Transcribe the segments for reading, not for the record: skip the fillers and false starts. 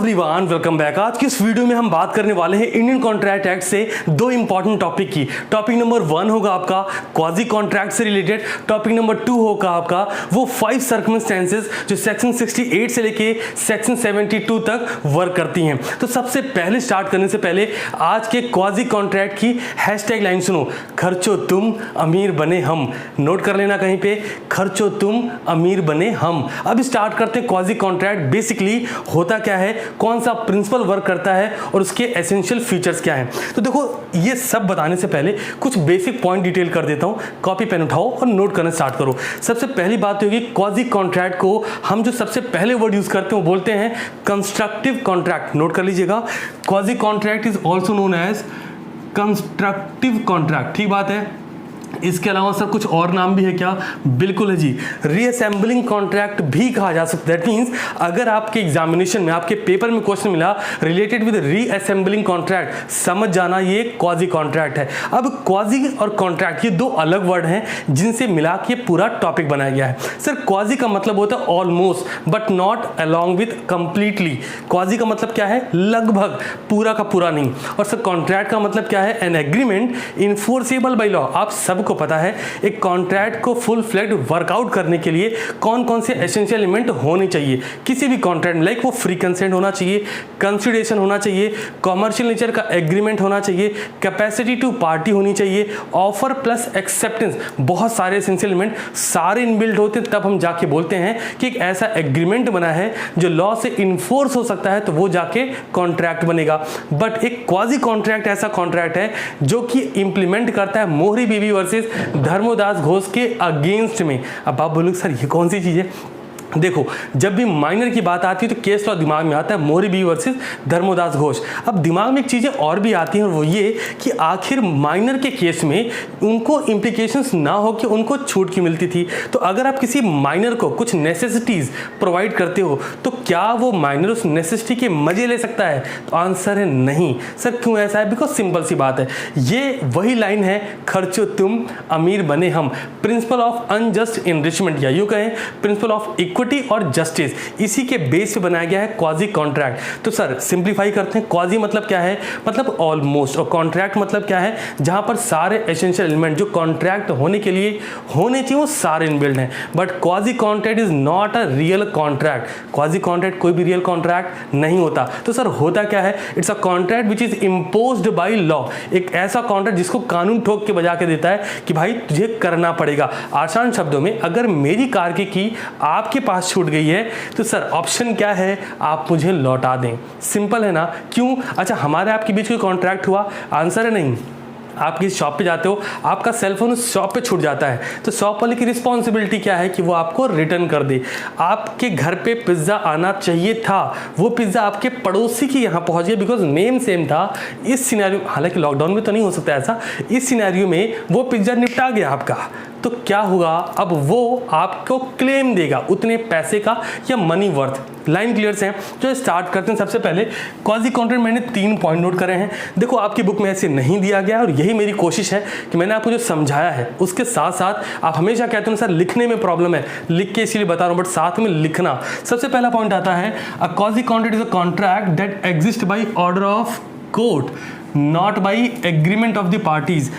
Everyone, welcome back. आज की इस वीडियो में हम बात करने वाले हैं इंडियन कॉन्ट्रैक्ट एक्ट से दो इंपॉर्टेंट टॉपिक की। टॉपिक नंबर 1 होगा आपका क्वाजी कॉन्ट्रैक्ट से रिलेटेड। टॉपिक नंबर 2 होगा आपका वो 5 सर्कमस्टेंसेस जो सेक्शन 68 से लेके सेक्शन 72 तक वर्क करती हैं। तो सबसे पहले स्टार्ट करने से पहले आज के क्वाजी कॉन्ट्रैक्ट की हैशटैग लाइन सुनो, खर्चो तुम अमीर बने हम। नोट कर लेना कहीं पे, खर्चो तुम अमीर बने हम। अब स्टार्ट करते हैं क्वाजी कॉन्ट्रैक्ट बेसिकली होता क्या है, कौन सा प्रिंसिपल वर्क करता है और उसके एसेंशियल फीचर्स क्या हैं। तो देखो, ये सब बताने से पहले कुछ बेसिक पॉइंट डिटेल कर देता हूं। कॉपी पेन उठाओ और नोट करना स्टार्ट करो। सबसे पहली बात होगी, क्वाजी कॉन्ट्रैक्ट को हम जो सबसे पहले वर्ड यूज करते हैं वो बोलते हैं कंस्ट्रक्टिव कॉन्ट्रैक्ट। नोट कर लीजिएगा, quasi contract is also known as constructive contract. ठीक बात है। इसके अलावा सर कुछ और नाम भी है क्या? बिल्कुल है जी, रीअसेंबलिंग कॉन्ट्रैक्ट भी कहा जा सकता है। दैट मींस अगर आपके एग्जामिनेशन में आपके पेपर में क्वेश्चन मिला रिलेटेड विद रीअसेंबलिंग कॉन्ट्रैक्ट, समझ जाना ये क्वाजी कॉन्ट्रैक्ट है। अब क्वाजी और कॉन्ट्रैक्ट ये दो अलग वर्ड हैं जिनसे मिला के पूरा टॉपिक बनाया गया है। सर क्वाजी का मतलब होता है almost but not along with completely. Quasi का मतलब क्या है? लगभग, पूरा का पूरा नहीं। और सर कॉन्ट्रैक्ट का मतलब क्या है? An agreement enforceable by law. आप सबको पता है एक कॉन्ट्रैक्ट को फुल फ्लेज्ड वर्कआउट करने के लिए कौन कौन से एसेंशियल एलिमेंट होने चाहिए किसी भी कॉन्ट्रैक्ट में। लाइक वो फ्री कंसेंट होना चाहिए, कंसिडरेशन होना चाहिए, कॉमर्शियल नेचर का एग्रीमेंट होना चाहिए, कैपेसिटी टू पार्टी होनी चाहिए, ऑफर प्लस एक्सेप्टेंस। बहुत सारे एसेंशियल एलिमेंट सारे इनबिल्ट होते हैं, तब हम जाके बोलते हैं कि एक ऐसा एग्रीमेंट बना है जो लॉ से इन्फोर्स हो सकता है, तो वो जाके कॉन्ट्रैक्ट बनेगा। बट एक क्वाजी कॉन्ट्रैक्ट ऐसा कॉन्ट्रैक्ट है जो कि इंप्लीमेंट करता है मोहरी बीवी वर्सेस धर्मोदास घोष के अगेंस्ट में। अब आप बोलोगे सर ये कौन सी चीज है? देखो, जब भी माइनर की बात आती है तो केस लॉ दिमाग में आता है, मोहरी बीवी वर्सेस धर्मोदास घोष। अब दिमाग में एक चीजें और भी आती हैं और वो ये कि आखिर माइनर के केस में उनको इंप्लीकेशंस ना हो कि उनको छूट क्यों मिलती थी। तो अगर आप किसी माइनर को कुछ नेसेसिटीज प्रोवाइड करते हो तो क्या वो माइनर उस नेसेसिटी के मजे ले सकता है? तो आंसर है नहीं। सर क्यों ऐसा है? बिकॉज सिंपल सी बात है, ये वही लाइन है, खर्चो तुम अमीर बने हम। प्रिंसिपल ऑफ अनजस्ट इनरिचमेंट या यूं कहें प्रिंसिपल ऑफ इक्विटी और जस्टिस, इसी के बेस पे बनाया गया है क्वाजी कॉन्ट्रैक्ट। तो सर सिंपलीफाई करते हैं, क्वाजी मतलब क्या है? मतलब ऑलमोस्ट। और कॉन्ट्रैक्ट मतलब क्या है? जहां पर सारे एसेंशियल एलिमेंट जो कॉन्ट्रैक्ट होने के लिए होने चाहिए वो सारे इनबिल्ट हैं। But quasi contract is not a real contract. Quasi contract कोई भी रियल कॉन्ट्रैक्ट नहीं होता। तो सर होता क्या है? It's a contract which is imposed by law. एक ऐसा कॉन्ट्रैक्ट जिसको कानून ठोक के बजा के देता है कि भाई तुझे करना पड़ेगा। आसान शब्दों में, अगर मेरी कार की आपके पास छूट गई है तो सर ऑप्शन क्या है? आप मुझे लौटा दें। सिंपल है ना? क्यों? अच्छा, हमारे आपके बीच कोई कॉन्ट्रैक्ट हुआ? आंसर है नहीं। आप किसी शॉप पे जाते हो, आपका सेलफोन उस शॉप पे छूट जाता है, तो शॉप वाले की रिस्पॉन्सिबिलिटी क्या है कि वो आपको रिटर्न कर दे। आपके घर पे पिज्ज़ा आना चाहिए था, वो पिज्ज़ा आपके पड़ोसी के यहाँ पहुँच गया बिकॉज नेम सेम था। इस सिनेरियो, हालांकि लॉकडाउन में तो नहीं हो सकता ऐसा, इस सिनेरियो में वो पिज्ज़ा निपटा गया आपका, तो क्या होगा? अब वो आपको क्लेम देगा उतने पैसे का या मनी वर्थ। लाइन क्लियर से हैं? जो स्टार्ट करते हैं, सबसे पहले क्वाजी कॉन्ट्रैक्ट मैंने 3 पॉइंट नोट करे हैं। देखो, आपकी बुक में ऐसे नहीं दिया गया और यही मेरी कोशिश है कि मैंने आपको जो समझाया है उसके साथ साथ, आप हमेशा कहते हो सर लिखने में प्रॉब्लम है, लिख के इसीलिए बता रहा हूँ, बट साथ में लिखना। सबसे पहला पॉइंट आता है, a quasi contract is a contract that exist by order of court not by agreement of the parties.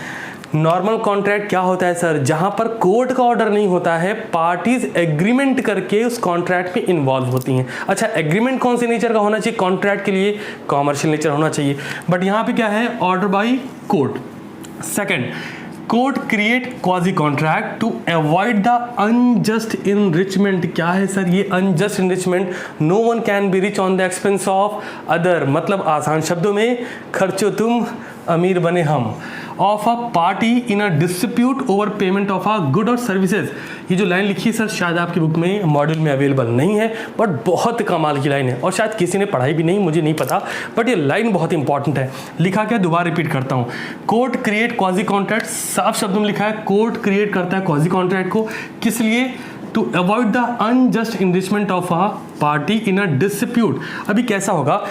Normal contract क्या होता है सर? जहां पर कोर्ट का ऑर्डर नहीं होता है, पार्टीज एग्रीमेंट करके उस कॉन्ट्रैक्ट में इन्वॉल्व होती हैं। अच्छा, एग्रीमेंट कौन से नेचर का होना चाहिए कॉन्ट्रैक्ट के लिए? कॉमर्शियल नेचर होना चाहिए। बट यहां पे क्या है? Order by court. Second, court create quasi contract to avoid the unjust enrichment. क्या है सर ये unjust enrichment? No one can be rich on the expense of other. मतलब आसान शब्दों में, खर्चो तुम अमीर बने हम। Of a party in a dispute over payment of a good और सर्विसेज। ये जो लाइन लिखी है सर शायद आपकी बुक में मॉड्यूल में अवेलेबल नहीं है, बट बहुत कमाल की लाइन है और शायद किसी ने पढ़ाई भी नहीं, मुझे नहीं पता, बट ये लाइन बहुत इंपॉर्टेंट है। लिखा क्या? दोबारा रिपीट करता हूँ, कोर्ट क्रिएट क्वाजी कॉन्ट्रैक्ट। साफ शब्दों में लिखा है, कोर्ट क्रिएट करता है क्वाजी कॉन्ट्रैक्ट को, किस लिए? To avoid the unjust enrichment of a party in a dispute. अभी कैसा होगा,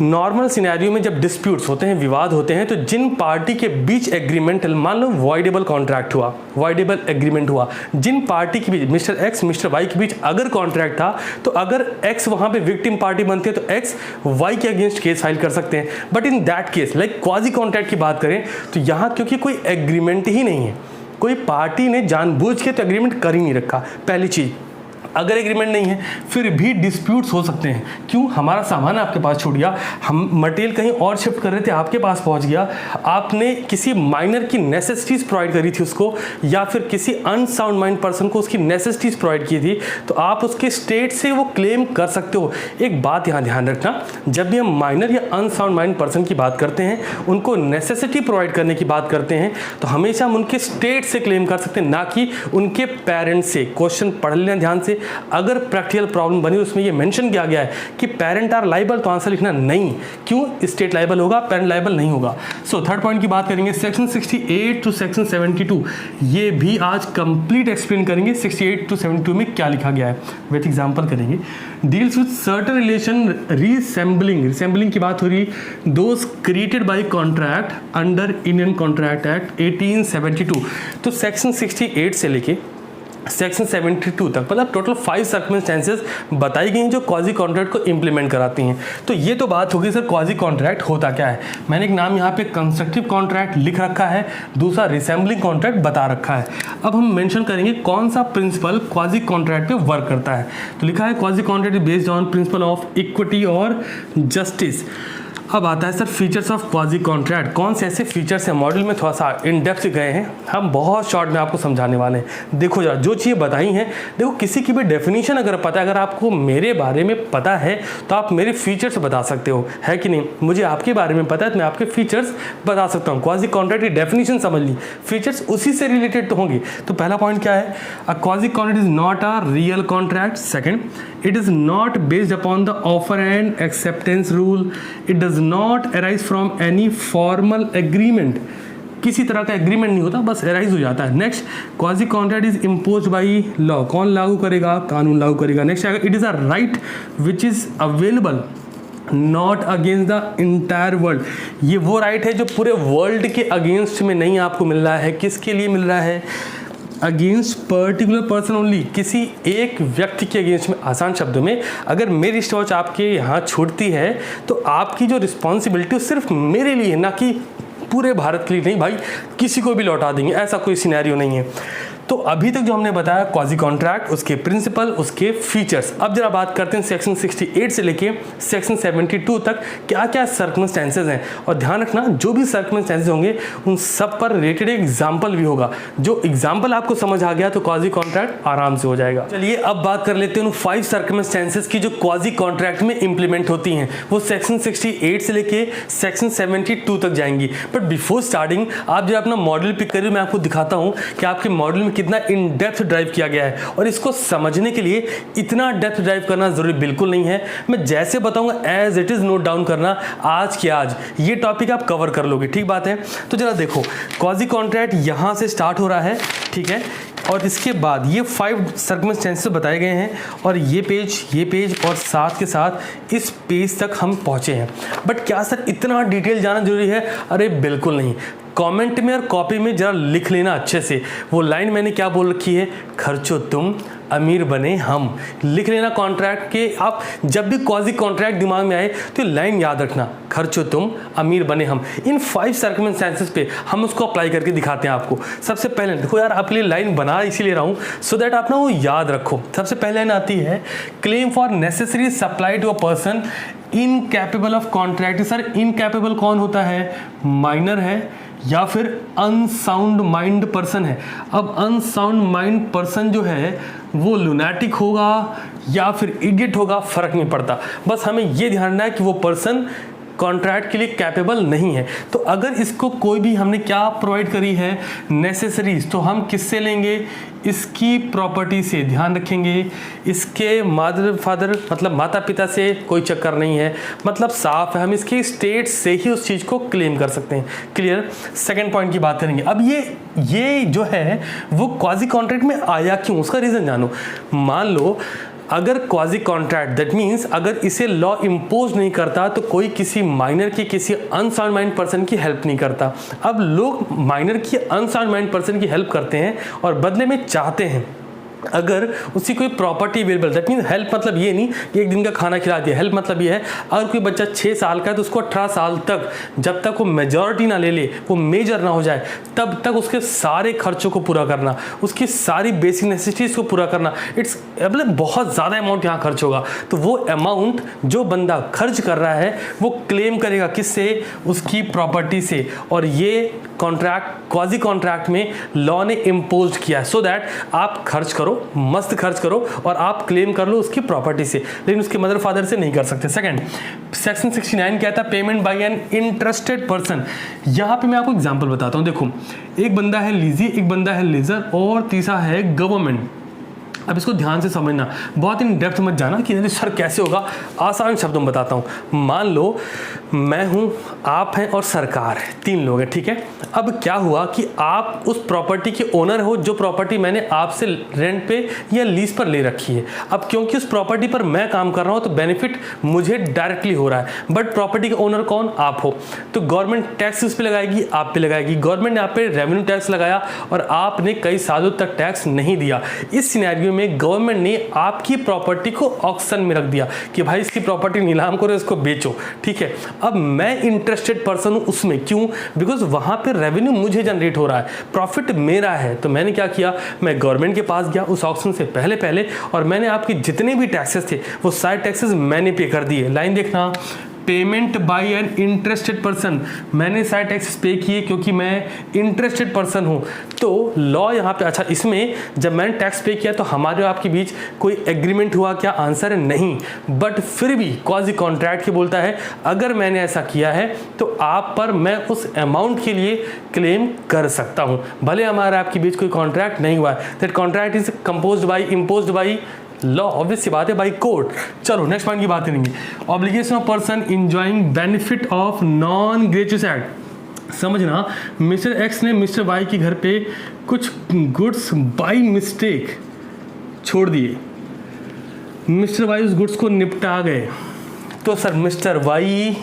नॉर्मल सिनेरियो में जब डिस्प्यूट्स होते हैं, विवाद होते हैं, तो जिन पार्टी के बीच एग्रीमेंट, मान लो वॉइडेबल कॉन्ट्रैक्ट हुआ, वॉइडेबल एग्रीमेंट हुआ, जिन पार्टी के बीच मिस्टर एक्स मिस्टर वाई के बीच अगर कॉन्ट्रैक्ट था, तो अगर एक्स वहां पे विक्टिम पार्टी बनती है तो एक्स वाई के अगेंस्ट केस फाइल कर सकते हैं। But in that case like quasi contract की बात करें तो यहाँ क्योंकि कोई एग्रीमेंट ही नहीं है, कोई पार्टी ने जानबूझ के तो एग्रीमेंट कर ही नहीं रखा। पहली चीज, अगर एग्रीमेंट नहीं है फिर भी डिस्प्यूट्स हो सकते हैं। क्यों? हमारा सामान आपके पास छूट गया, हम मटेरियल कहीं और शिफ्ट कर रहे थे, आपके पास पहुंच गया, आपने किसी माइनर की नेसेसिटीज प्रोवाइड करी थी उसको, या फिर किसी अनसाउंड माइंड पर्सन को उसकी नेसेसिटीज प्रोवाइड की थी, तो आप उसके स्टेट से वो क्लेम कर सकते हो। एक बात यहाँ ध्यान रखना, जब भी हम माइनर या अनसाउंड माइंड पर्सन की बात करते हैं, उनको नेसेसिटी प्रोवाइड करने की बात करते हैं, तो हमेशा हम उनके स्टेट से क्लेम कर सकते हैं, ना कि उनके पेरेंट्स से। क्वेश्चन पढ़ लेना ध्यान से, अगर प्रैक्टिकल प्रॉब्लम बनी उसमें ये मेंशन किया गया है कि पेरेंट आर लाइबल, तो आंसर लिखना नहीं। क्यों? स्टेट लाइबल होगा, पेरेंट लाइबल नहीं होगा। सो थर्ड पॉइंट की बात करेंगे, सेक्शन 68 टू सेक्शन 72, ये भी आज कंप्लीट एक्सप्लेन करेंगे 68 टू 72 में क्या लिखा गया है, विथ एग्जांपल करेंगे। Deals with certain relation resembling, resembling की बात हो रही, those created by contract under Indian contract act 1872। तो सेक्शन 68 से लेके सेक्शन 72 तक मतलब टोटल 5 सर्कमस्टेंसेस बताई गई हैं जो क्वाजी कॉन्ट्रैक्ट को इंप्लीमेंट कराती हैं। तो ये तो बात होगी सर क्वाजी कॉन्ट्रैक्ट होता क्या है। मैंने एक नाम यहाँ पे कंस्ट्रक्टिव कॉन्ट्रैक्ट लिख रखा है, दूसरा रिसेंबलिंग कॉन्ट्रैक्ट बता रखा है। अब हम मेंशन करेंगे कौन सा प्रिंसिपल क्वाजी कॉन्ट्रैक्ट पे वर्क करता है। तो लिखा है quasi contract based on principle of equity और जस्टिस। अब आता है sir features of quasi contract. कौन से ऐसे फीचर्स हैं, मॉड्यूल में थोड़ा सा इन डेप्थ गए हैं, हम बहुत शॉर्ट में आपको समझाने वाले हैं। देखो यार जो चीज़ें बताई हैं, देखो किसी की भी डेफिनेशन अगर पता है, अगर आपको मेरे बारे में पता है तो आप मेरे फीचर्स बता सकते हो, है कि नहीं। मुझे आपके बारे में पता है तो मैं आपके फीचर्स बता सकता हूँ। क्वाजी कॉन्ट्रैक्ट की डेफिनेशन समझ ली, फीचर्स उसी से रिलेटेड तो होंगे। तो पहला पॉइंट क्या है, a quasi contract is not a real contract. Second, it is not based upon the offer and acceptance rule. It does not arise from any formal agreement, किसी तरह का एग्रीमेंट नहीं होता, बस अराइज हो जाता है। Next, quasi contract is imposed by law, कौन लागू करेगा, कानून लागू करेगा। नेक्स्ट आएगा, it is a right which is available not against the entire world. ये वो राइट है जो पूरे वर्ल्ड के अगेंस्ट में नहीं आपको मिल रहा है। किसके लिए मिल रहा है? अगेंस्ट पर्टिकुलर पर्सन ओनली, किसी एक व्यक्ति के अगेंस्ट में। आसान शब्दों में, अगर मेरी रिस्टवॉच आपके यहाँ छूटती है तो आपकी जो रिस्पॉन्सिबिलिटी सिर्फ मेरे लिए, ना कि पूरे भारत के लिए नहीं भाई, किसी को भी लौटा देंगे, ऐसा कोई सिनेरियो नहीं है। तो अभी तक जो हमने बताया क्वाजी कॉन्ट्रैक्ट, उसके प्रिंसिपल, उसके फीचर्स। अब जरा बात करते हैं सेक्शन 68 से लेके सेक्शन 72 तक क्या क्या सर्कमस्टेंसेज हैं। और ध्यान रखना जो भी सर्कमस्टेंसेज होंगे उन सब पर रिलेटेड एग्जाम्पल भी होगा। जो एग्जाम्पल आपको समझ आ गया तो क्वाजी कॉन्ट्रैक्ट आराम से हो जाएगा। चलिए अब बात कर लेते हैं उन 5 सर्कमस्टेंसेज की जो क्वाजी कॉन्ट्रैक्ट में इंप्लीमेंट होती हैं। वो सेक्शन 68 से लेके सेक्शन 72 तक जाएंगी। बट बिफोर स्टार्टिंग आप जब अपना मॉडल पिक करिए, मैं आपको दिखाता हूँ कि आपके मॉडल में कितना इन डेप्थ ड्राइव किया गया है। और इसको समझने के लिए इतना डेप्थ ड्राइव करना जरूरी बिल्कुल नहीं है। मैं जैसे बताऊंगा as it is note down करना, आज के आज ये टॉपिक आप कवर कर लोगे, ठीक बात है। तो जरा देखो, क्वाजी कॉन्ट्रैक्ट यहां से स्टार्ट हो रहा है, ठीक है, और इसके बाद ये 5 सर्कमस्टेंसेस बताए गए हैं, और ये पेज और साथ के साथ इस पेज तक हम पहुंचे हैं। बट क्या सर इतना डिटेल जाना जरूरी है? अरे बिल्कुल नहीं। कमेंट में और कॉपी में जरा लिख लेना अच्छे से, वो लाइन मैंने क्या बोल रखी है, खर्चो तुम अमीर बने हम। लिख लेना कॉन्ट्रैक्ट के, आप जब भी क्वाजी कॉन्ट्रैक्ट दिमाग में आए तो लाइन याद रखना, खर्चो तुम अमीर बने हम। इन 5 सर्कमस्टेंसेस पे हम उसको अप्लाई करके दिखाते हैं आपको। सबसे पहले देखो यार, आपके लिए लाइन बना इसीलिए रहा हूँ सो दैट आप ना वो याद रखो। सबसे पहले लाइन आती है, claim for necessary supply to a person incapable of contract. Sir incapable कौन होता है? माइनर है या फिर अनसाउंड माइंड पर्सन है। अब अनसाउंड माइंड पर्सन जो है वो लुनैटिक होगा या फिर इडियट होगा, फर्क नहीं पड़ता, बस हमें ये ध्यान रखना है कि वो पर्सन कॉन्ट्रैक्ट के लिए कैपेबल नहीं है। तो अगर इसको कोई भी हमने क्या प्रोवाइड करी है, नेसेसरीज, तो हम किससे लेंगे? इसकी प्रॉपर्टी से। ध्यान रखेंगे, इसके मदर फादर मतलब माता पिता से कोई चक्कर नहीं है, मतलब साफ है, हम इसके स्टेट से ही उस चीज़ को क्लेम कर सकते हैं। क्लियर। सेकेंड पॉइंट की बात करेंगे। अब ये जो है वो क्वाजी कॉन्ट्रैक्ट में आया क्यों, उसका रीज़न जानो। मान लो अगर क्वाजी कॉन्ट्रैक्ट दैट मीन्स अगर इसे लॉ इम्पोज नहीं करता तो कोई किसी माइनर की किसी अनसाउंड माइंड पर्सन की हेल्प नहीं करता। अब लोग माइनर की अनसाउंड माइंड पर्सन की हेल्प करते हैं और बदले में चाहते हैं अगर उसकी कोई property available, that mean help मतलब ये नहीं कि एक दिन का खाना खिला दिया, हेल्प मतलब ये है अगर कोई बच्चा 6 साल का है तो उसको 18 साल तक जब तक वो मेजॉरिटी ना ले ले, वो मेजर ना हो जाए, तब तक उसके सारे खर्चों को पूरा करना, उसकी सारी बेसिक नेसेसिटीज़ को पूरा करना। इट्स मतलब बहुत ज़्यादा अमाउंट यहाँ खर्च होगा, तो वो अमाउंट जो बंदा खर्च कर रहा है वो क्लेम करेगा किससे, उसकी प्रॉपर्टी से। और ये कॉन्ट्रैक्ट क्वाजी कॉन्ट्रैक्ट में लॉ ने इम्पोज किया है सो दैट आप खर्च करो, मस्त खर्च करो और आप क्लेम कर लो उसकी प्रॉपर्टी से, लेकिन उसके मदर फादर से नहीं कर सकते। सेकंड, सेक्शन 69 कहता है payment by an interested person. यहाँ पे मैं आपको एग्जांपल बताता हूँ। देखो, एक बंदा है लीजी, एक बंदा है लेजर और तीसरा है गवर्नमेंट। अब इसको ध्यान से समझना, बहुत इन डेप्थ मत जाना कि सर कैसे होगा, आसान शब्दों में बताता हूँ। मान लो मैं हूँ, आप हैं और सरकार है, 3 लोग हैं, ठीक है। अब क्या हुआ कि आप उस प्रॉपर्टी के ओनर हो जो प्रॉपर्टी मैंने आपसे रेंट पे या लीज पर ले रखी है। अब क्योंकि उस प्रॉपर्टी पर मैं काम कर रहा हूँ तो बेनिफिट मुझे डायरेक्टली हो रहा है, बट प्रॉपर्टी का ओनर कौन, आप हो। तो गवर्नमेंट टैक्स उस पर लगाएगी, आप पे लगाएगी। गवर्नमेंट ने आप पे रेवेन्यू टैक्स लगाया और आपने कई सालों तक टैक्स नहीं दिया। इस सिनेरियो में गवर्नमेंट ने आपकी प्रॉपर्टी को ऑक्शन में रख दिया कि भाई इसकी प्रॉपर्टी नीलाम करो, इसको बेचो, ठीक है। अब मैं इंटरेस्टेड पर्सन हूं उसमें, क्यों? बिकॉज वहां पे रेवेन्यू मुझे जनरेट हो रहा है, प्रॉफिट मेरा है। तो मैंने क्या किया, मैं गवर्नमेंट के पास गया उस ऑक्शन से पहले और मैंने आपके जितने भी टैक्सेस थे वो सारे टैक्सेस मैंने पे कर दिए। लाइन देखना, payment by an interested person, मैंने सारे टैक्सेस पे किए क्योंकि मैं इंटरेस्टेड पर्सन हूँ। तो लॉ यहाँ पे, अच्छा इसमें जब मैंने टैक्स पे किया तो हमारे और आपके बीच कोई एग्रीमेंट हुआ क्या? आंसर है नहीं। बट फिर भी क्वाजी कॉन्ट्रैक्ट के बोलता है अगर मैंने ऐसा किया है तो आप पर मैं उस अमाउंट के लिए क्लेम कर सकता हूँ, भले हमारे आपके बीच कोई कॉन्ट्रैक्ट नहीं हुआ है। That contract is composed by, imposed by law, obvious सी बात है, बाई कोर्ट। चलो नेक्स्ट पॉइंट की बात करेंगे, obligation of person enjoying benefit of non gratuitous act. समझना, मिस्टर एक्स ने मिस्टर वाई के घर पे कुछ गुड्स बाई मिस्टेक छोड़ दिए, मिस्टर वाई उस गुड्स को निपटा गए, तो सर मिस्टर वाई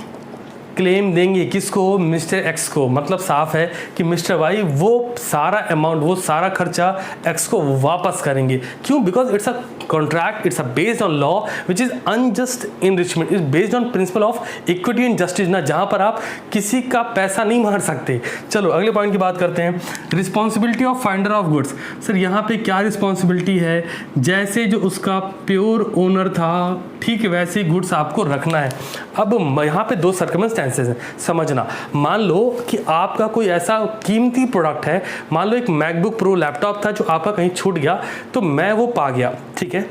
क्लेम देंगे किसको? मिस्टर एक्स को। मतलब साफ है कि मिस्टर वाई वो सारा अमाउंट, वो सारा खर्चा एक्स को वापस करेंगे। क्यों? Because it's a contract, it's a based on law which is unjust enrichment, is based on principle of equity and justice ना, जहां पर आप किसी का पैसा नहीं मार सकते। चलो अगले पॉइंट की बात करते हैं, responsibility of finder of goods. Sir यहाँ पे क्या रिस्पॉन्सिबिलिटी है? जैसे जो उसका प्योर ओनर था ठीक वैसे ही गुड्स आपको रखना है। अब यहाँ पे 2 सर्कमस्टेंसेस हैं, समझना। मान लो कि आपका कोई ऐसा कीमती प्रोडक्ट है, मान लो एक मैकबुक प्रो लैपटॉप था जो आपका कहीं छूट गया, तो मैं वो पा गया, ठीक है।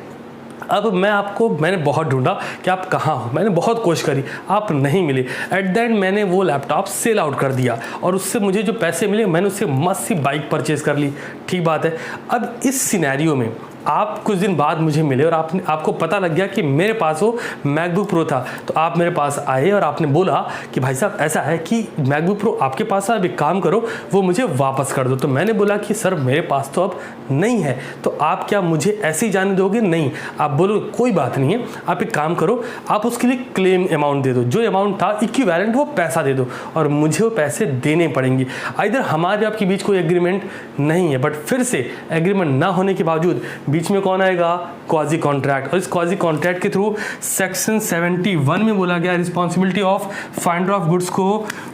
अब मैंने बहुत ढूंढा कि आप कहाँ हो, मैंने बहुत कोशिश करी, आप नहीं मिले। एट द एंड मैंने वो लैपटॉप सेल आउट कर दिया और उससे मुझे जो पैसे मिले मैंने उससे मस्त सी बाइक परचेज कर ली, ठीक बात है। अब इस सिनेरियो में आप कुछ दिन बाद मुझे मिले और आपको पता लग गया कि मेरे पास वो मैकबुक प्रो था, तो आप मेरे पास आए और आपने बोला कि भाई साहब ऐसा है कि मैकबुक प्रो आपके पास है, अब एक काम करो वो मुझे वापस कर दो। तो मैंने बोला कि सर मेरे पास तो अब नहीं है, तो आप क्या मुझे ऐसे ही जाने दोगे? नहीं। आप बोलो कोई बात नहीं है, आप एक काम करो, आप उसके लिए क्लेम अमाउंट दे दो, जो अमाउंट था इक्विवेलेंट वो पैसा दे दो और मुझे वो पैसे देने पड़ेंगे। इधर हमारे आपके बीच कोई एग्रीमेंट नहीं है, बट फिर से एग्रीमेंट ना होने के बावजूद बीच में कौन आएगा? Quasi contract. और इस क्वाजी कॉन्ट्रैक्ट के थ्रू सेक्शन 71 में बोला गया responsibility of finder of goods को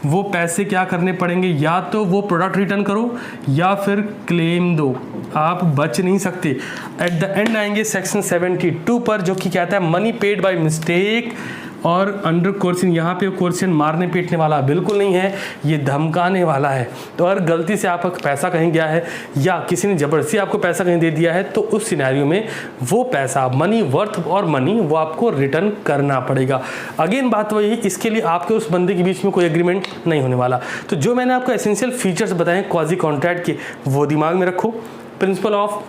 वो पैसे क्या करने पड़ेंगे, या तो वो प्रोडक्ट रिटर्न करो या फिर क्लेम दो, आप बच नहीं सकते। एट द एंड आएंगे सेक्शन 72 पर, जो कि कहता है मनी पेड बाय मिस्टेक और अंडर कोर्सन। यहाँ पे कोर्सन मारने पीटने वाला बिल्कुल नहीं है, ये धमकाने वाला है। तो अगर गलती से आपका पैसा कहीं गया है या किसी ने ज़बरदस्ती आपको पैसा कहीं दे दिया है, तो उस सिनेरियो में वो पैसा मनी वर्थ और मनी वो आपको रिटर्न करना पड़ेगा। अगेन बात वही, इसके लिए आपके उस बंदे के बीच में कोई एग्रीमेंट नहीं होने वाला। तो जो मैंने आपको एसेंशियल फीचर्स बताए क्वाजी कॉन्ट्रैक्ट के, वो दिमाग में रखो। प्रिंसिपल ऑफ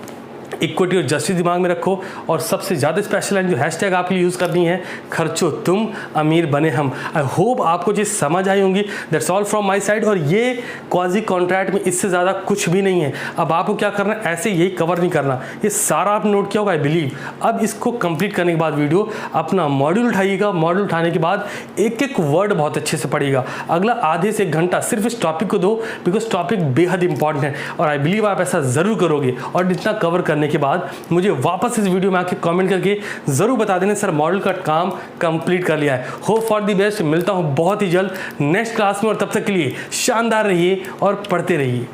इक्विटी और जस्टिस दिमाग में रखो, और सबसे ज़्यादा स्पेशल लाइन जो हैशटैग आपके लिए यूज़ करनी है, खर्चो तुम अमीर बने हम। आई होप आपको चीज़ समझ आई होंगी। That's all from my side. और ये क्वाजी कॉन्ट्रैक्ट में इससे ज़्यादा कुछ भी नहीं है। अब आपको क्या करना है, ऐसे यही कवर नहीं करना, ये सारा आपने नोट किया होगा आई बिलीव। अब इसको कंप्लीट करने के बाद वीडियो अपना मॉड्यूल उठाइएगा, मॉड्यूल उठाने के बाद एक एक वर्ड बहुत अच्छे से पढ़िएगा। अगला आधे से 1 घंटा सिर्फ इस टॉपिक को दो, बिकॉज टॉपिक बेहद इंपॉर्टेंट है और आई बिलीव आप ऐसा ज़रूर करोगे। और इतना कवर करने के बाद मुझे वापस इस वीडियो में आके कमेंट करके ज़रूर बता देना सर मॉड्यूल का काम कंप्लीट कर लिया है। Hope for the best. मिलता हूँ बहुत ही जल्द नेक्स्ट क्लास में, और तब तक के लिए शानदार रहिए और पढ़ते रहिए।